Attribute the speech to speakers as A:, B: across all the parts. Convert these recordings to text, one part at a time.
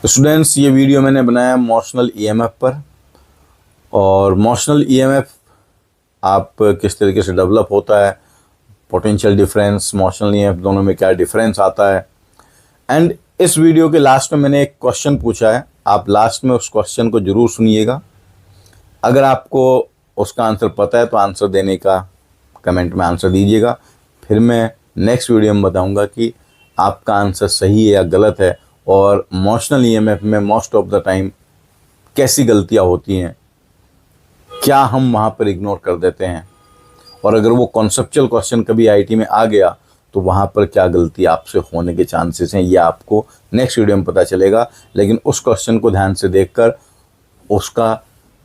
A: Students, ये video मैंने बनाया मोशनल ईएमएफ पर। और मोशनल ईएमएफ आप किस तरीके से डेवलप होता है, पोटेंशियल डिफरेंस, मोशनल ईएमएफ दोनों में क्या डिफरेंस आता है। एंड इस वीडियो के लास्ट में मैंने एक क्वेश्चन पूछा है, आप लास्ट में उस क्वेश्चन को जरूर सुनिएगा। अगर आपको उसका आंसर पता है तो आंसर देने का कमेंट में आंसर दीजिएगा। फिर मैं नेक्स्ट वीडियो में बताऊंगा कि आपका आंसर सही है या गलत है, और मोशनल ईएमएफ में मोस्ट ऑफ द टाइम कैसी गलतियां होती हैं, क्या हम वहाँ पर इग्नोर कर देते हैं, और अगर वो कॉन्सेप्चुअल क्वेश्चन कभी आईटी में आ गया तो वहाँ पर क्या गलती आपसे होने के चांसेस हैं, ये आपको नेक्स्ट वीडियो में पता चलेगा। लेकिन उस क्वेश्चन को ध्यान से देखकर उसका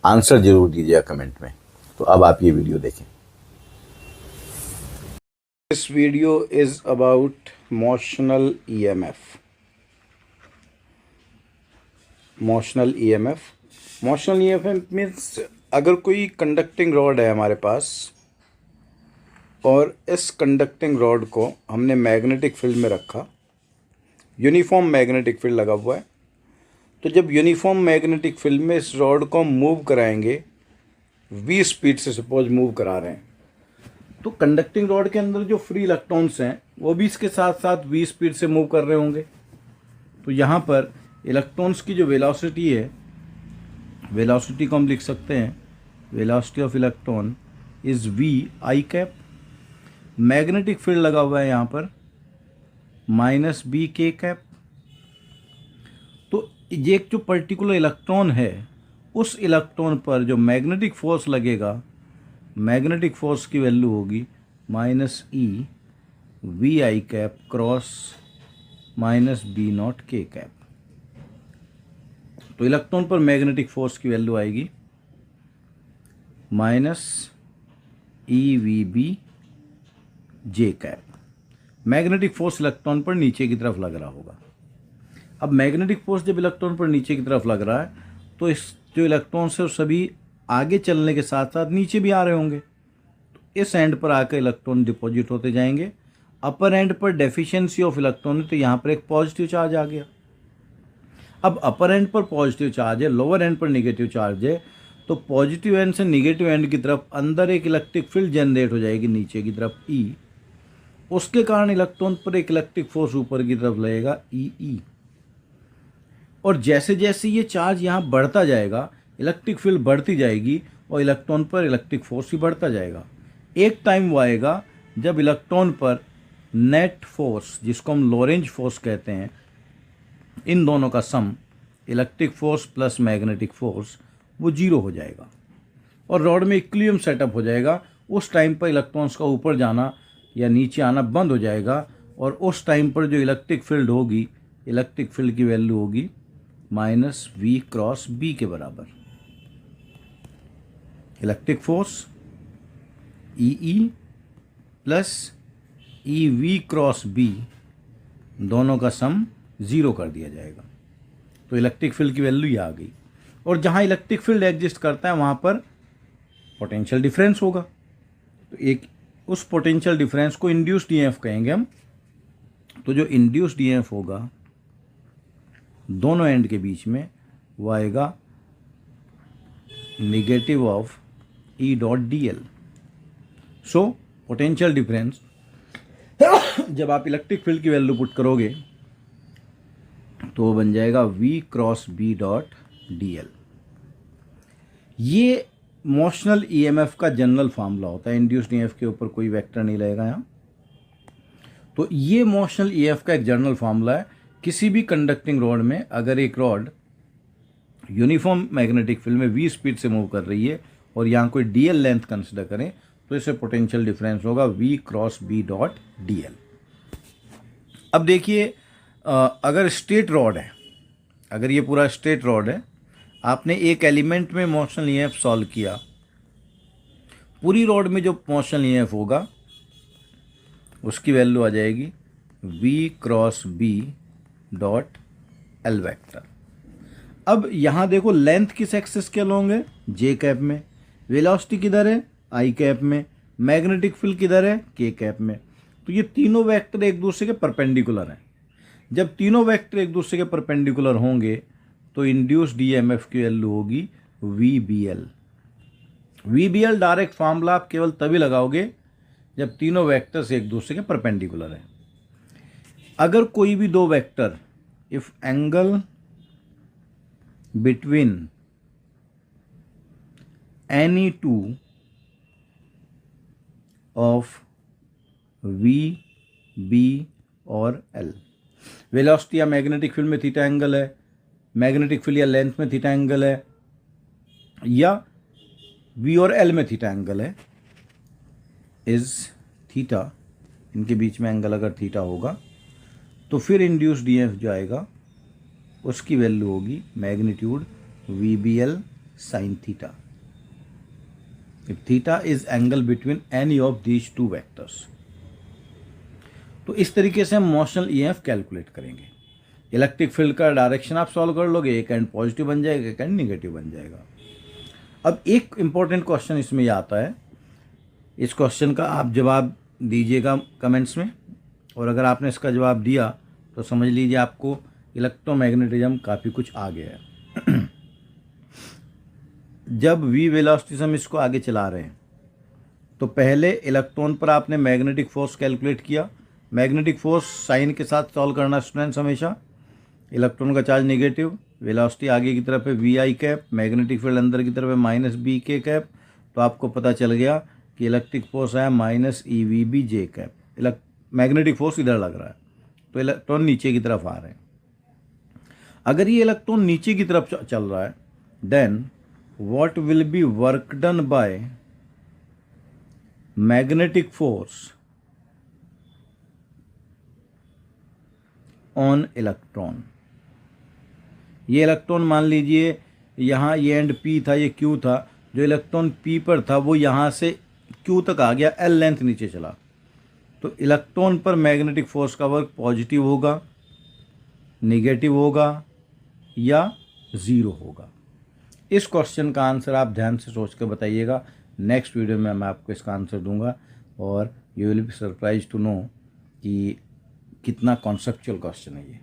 A: आंसर जरूर दीजिएगा कमेंट में। तो अब आप ये वीडियो देखें। This video is about motional EMF. Motional EMF means अगर कोई कंडक्टिंग रॉड है हमारे पास और इस कंडक्टिंग रॉड को हमने मैग्नेटिक फील्ड में रखा, यूनिफॉर्म मैग्नेटिक फील्ड लगा हुआ है, तो जब यूनिफॉर्म मैग्नेटिक फील्ड में इस रॉड को हम मूव कराएंगे, v स्पीड से सपोज मूव करा रहे हैं, तो कंडक्टिंग रॉड के अंदर जो फ्री इलेक्ट्रॉन्स हैं वो भी इसके साथ साथ v स्पीड से मूव कर रहे होंगे। तो यहाँ पर इलेक्ट्रॉन्स की जो वेलोसिटी है, वेलोसिटी को हम लिख सकते हैं, velocity of electron is v I cap. Magnetic field लगा हुआ है यहाँ पर माइनस बी के कैप। तो ये एक जो पर्टिकुलर इलेक्ट्रॉन है, उस इलेक्ट्रॉन पर जो मैग्नेटिक फोर्स लगेगा, मैग्नेटिक फोर्स की वैल्यू होगी minus E V I cap cross minus B naught K cap. तो इलेक्ट्रॉन पर मैग्नेटिक फोर्स की वैल्यू आएगी minus E V B J cap. Magnetic force electron पर नीचे की तरफ लग रहा होगा। अब मैग्नेटिक फोर्स जब इलेक्ट्रॉन पर नीचे की तरफ लग रहा है तो इस जो इलेक्ट्रॉन्स है वो सभी आगे चलने के साथ साथ नीचे भी आ रहे होंगे। तो इस एंड पर आकर इलेक्ट्रॉन डिपॉजिट होते जाएंगे। अपर एंड पर डेफिशिएंसी ऑफ इलेक्ट्रॉन है, तो यहाँ पर एक पॉजिटिव चार्ज आ गया। अब अपर एंड पर पॉजिटिव चार्ज है, लोअर एंड पर नेगेटिव चार्ज है, तो पॉजिटिव एंड से नेगेटिव एंड की तरफ अंदर एक इलेक्ट्रिक फील्ड जनरेट हो जाएगी नीचे की तरफ ई। उसके कारण इलेक्ट्रॉन पर एक इलेक्ट्रिक फोर्स ऊपर की तरफ लगेगा ई। और जैसे जैसे ये चार्ज यहाँ बढ़ता जाएगा, इलेक्ट्रिक फील्ड बढ़ती जाएगी और इलेक्ट्रॉन पर इलेक्ट्रिक फोर्स भी बढ़ता जाएगा। एक टाइम वो आएगा जब इलेक्ट्रॉन पर नेट फोर्स, जिसको हम लॉरेंज फोर्स कहते हैं, इन दोनों का sum, electric force plus magnetic force, वो जीरो हो जाएगा और रॉड में इक्विलिब्रियम सेटअप हो जाएगा। उस टाइम पर इलेक्ट्रॉन्स का ऊपर जाना या नीचे आना बंद हो जाएगा और उस टाइम पर जो इलेक्ट्रिक फील्ड होगी, इलेक्ट्रिक फील्ड की वैल्यू होगी माइनस वी क्रॉस बी के बराबर। Electric force E plus E V cross B, दोनों का सम ज़ीरो कर दिया जाएगा। तो इलेक्ट्रिक फील्ड की वैल्यू ये आ गई। और जहाँ इलेक्ट्रिक फील्ड एग्जिस्ट करता है वहाँ पर पोटेंशियल डिफरेंस होगा। तो एक उस पोटेंशियल डिफरेंस को इंड्यूस्ड ईएमएफ कहेंगे हम। तो जो इंड्यूस्ड ईएमएफ होगा दोनों एंड के बीच में, वो आएगा negative of E dot D L. So potential difference जब आप इलेक्ट्रिक फील्ड की वैल्यू पुट करोगे तो वो बन जाएगा V cross B dot D L. ये मोशनल ईएमएफ का जनरल फार्मूला होता है। इंड्यूस्ड ईएमएफ के ऊपर कोई वेक्टर नहीं लगेगा यहाँ। तो ये मोशनल ईएमएफ का एक जनरल फार्मूला है। किसी भी कंडक्टिंग रॉड में अगर एक रॉड यूनिफॉर्म मैग्नेटिक फील्ड में v स्पीड से मूव कर रही है और यहाँ कोई dl लेंथ कंसिडर करें, तो इसे पोटेंशियल डिफरेंस होगा v cross b dot dl। अब देखिए, अगर स्ट्रेट रॉड है, अगर ये पूरा स्ट्रेट रॉड है, आपने एक एलिमेंट में मोशनल ईएमएफ सॉल्व किया, पूरी रॉड में जो मोशनल ईएमएफ होगा उसकी वैल्यू आ जाएगी v cross b dot L vector. अब यहाँ देखो, लेंथ किस एक्सिस के अलोंग है, जे कैप में, वेलोसिटी किधर है, आई कैप में, मैग्नेटिक फील्ड किधर है, के कैप में। तो ये तीनों वेक्टर एक दूसरे के परपेंडिकुलर हैं। जब तीनों वेक्टर एक दूसरे के परपेंडिकुलर होंगे तो इंड्यूस्ड ईएमएफ की वैल्यू होगी VBL। VBL डायरेक्ट फॉर्मूला आप केवल तभी लगाओगे जब तीनों वेक्टर्स एक दूसरे के परपेंडिकुलर हैं। अगर कोई भी दो vector, if angle between any two of V, B और L, वेलोसिटी या मैग्नेटिक फील्ड में थीटा एंगल है, मैग्नेटिक फील्ड या लेंथ में थीटा एंगल है, या V और L में थीटा एंगल है, इज थीटा, इनके बीच में एंगल अगर थीटा होगा तो फिर इंड्यूस्ड ईएमएफ जो आएगा उसकी वैल्यू होगी magnitude VBL sine theta, if theta is angle between any of these two vectors. तो इस तरीके से हम मोशनल ईएमएफ कैलकुलेट करेंगे। इलेक्ट्रिक फील्ड का डायरेक्शन आप सॉल्व कर लोगे, एक एंड पॉजिटिव बन जाएगा, एक एंड निगेटिव बन जाएगा। अब एक इंपॉर्टेंट क्वेश्चन इसमें ये आता है, इस क्वेश्चन का आप जवाब दीजिएगा कमेंट्स में, और अगर आपने इसका जवाब दिया तो समझ लीजिए आपको इलेक्ट्रोमैग्नेटिज्म काफ़ी कुछ आ गया है। जब V वेलोसिटी से हम इसको आगे चला रहे हैं तो पहले इलेक्ट्रॉन पर आपने मैग्नेटिक फोर्स कैलकुलेट किया। मैग्नेटिक फोर्स साइन के साथ सॉल्व करना स्टूडेंट्स हमेशा। इलेक्ट्रॉन का चार्ज नेगेटिव, वेलोसिटी आगे की तरफ है VI कैप, मैग्नेटिक फील्ड अंदर की तरफ है -BK कैप, तो आपको पता चल गया कि इलेक्ट्रिक फोर्स है -EVBJ कैप। मैग्नेटिक फोर्स इधर लग रहा है तो इलेक्ट्रॉन नीचे की तरफ आ रहे हैं। अगर ये इलेक्ट्रॉन नीचे की तरफ चल रहा है then what will be work done by magnetic force on electron. ये इलेक्ट्रॉन मान लीजिए यहाँ ये एंड P था, ये Q था, जो इलेक्ट्रॉन P पर था वो यहाँ से Q तक आ गया, L लेंथ नीचे चला, तो इलेक्ट्रॉन पर मैग्नेटिक फोर्स का वर्क पॉजिटिव होगा, नेगेटिव होगा या ज़ीरो होगा। इस क्वेश्चन का आंसर आप ध्यान से सोच कर बताइएगा। नेक्स्ट वीडियो में मैं आपको इसका आंसर दूंगा और you will be surprise to know कि कितना कॉन्सेप्चुअल क्वेश्चन है ये।